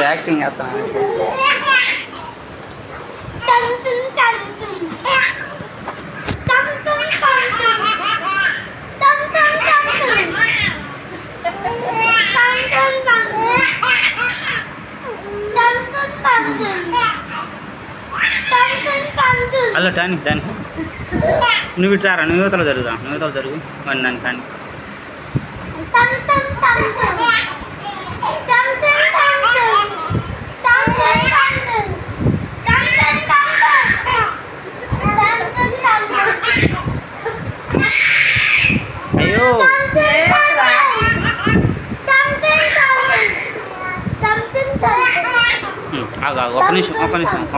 Acting చేస్తాను. అలా టాని దాని నువ్వు ఇట్లారా, నువ్వు యువతలో జరుగుతా, నువ్వు యువతలో జరుగు అని దాన్ని కానీ అయ్యో ఒక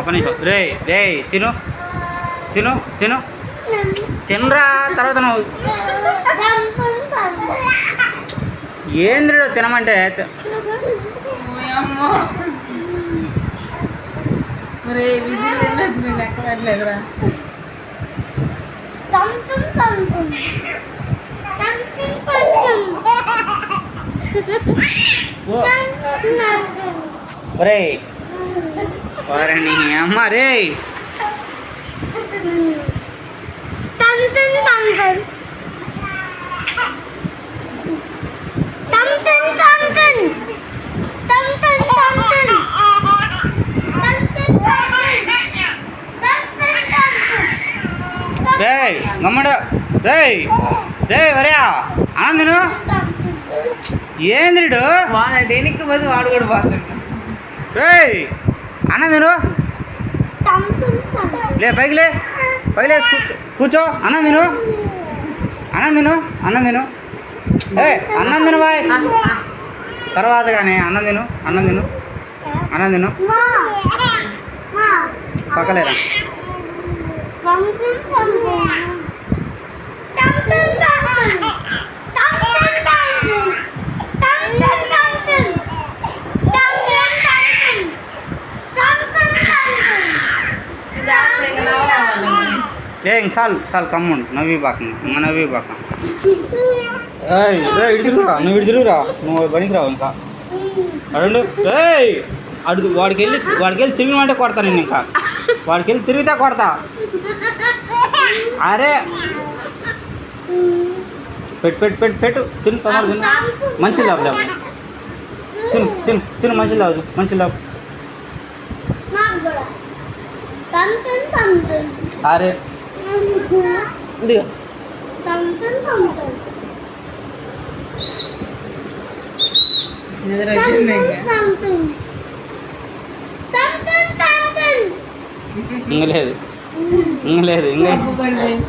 నిమిషం రే రే తిను తిను తిను తినరా తర్వాత నువ్వు ఏంద్రీ తినమంటే రే నీ అమ్మ రే రే గమ్మడు రే రే వరియా ఆనందను ఏంద్రీడు వాడు దేనికి పోతే వాడు కూడా పోతాడు. రే ఆనందను లే పైకి లే కూర్చో కూర్చో అన్నం తిను అన్నం తిను ఏ అన్నం తిను బాయ్ తర్వాత కానీ అన్నం తిను పక్కలేరా ఏ చాలు కమ్ముండు నవ్వి బాక ఇడిదిరురా నువ్వు ఇడిదిరురా నువ్వు బనికి రావు ఇంకా అడు వాడికి వెళ్ళి తిరిగినంటే కొడతా నేను ఇంకా వాడికి వెళ్ళి తిరిగితే కొడతా. అరే పెట్టు తిను తొందర తిను మంచి లాభ తిను మంచి లాభ అరే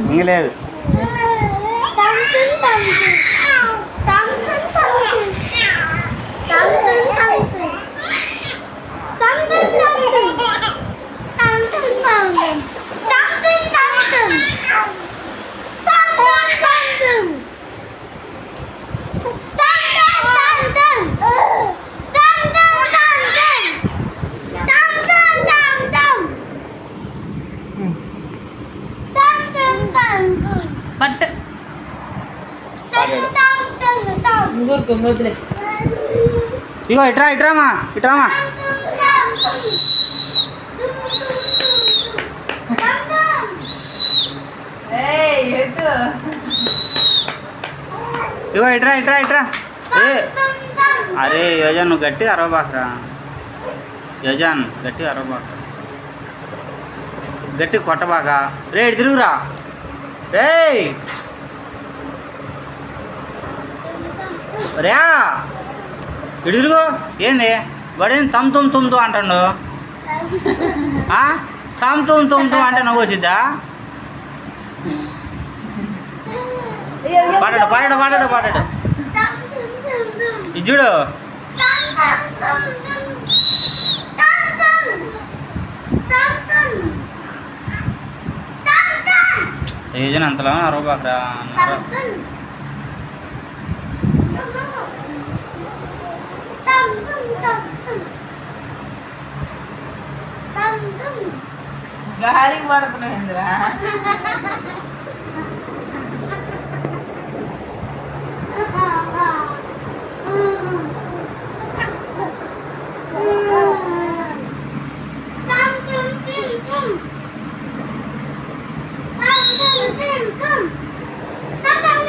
ఇంగలేదు పట్టు ఇగో ఇట్రామా ఇగో ఇట్రా ఏ అరే యోజన్ నువ్వు గట్టిగా అరవబాకరా గట్టి కొట్టబాక రే ఇటు తిరుగురా రే రే ఇటు తిరుగు ఏంది వాడేం తుమ్తో అంటాడు తుమ్తో అంటే నవ్వు వచ్చిద్దా పాడాడు ఇజ్జుడు ఏజన్ అంతలా అరవబాకరా గాలికి పడుతున్నాయి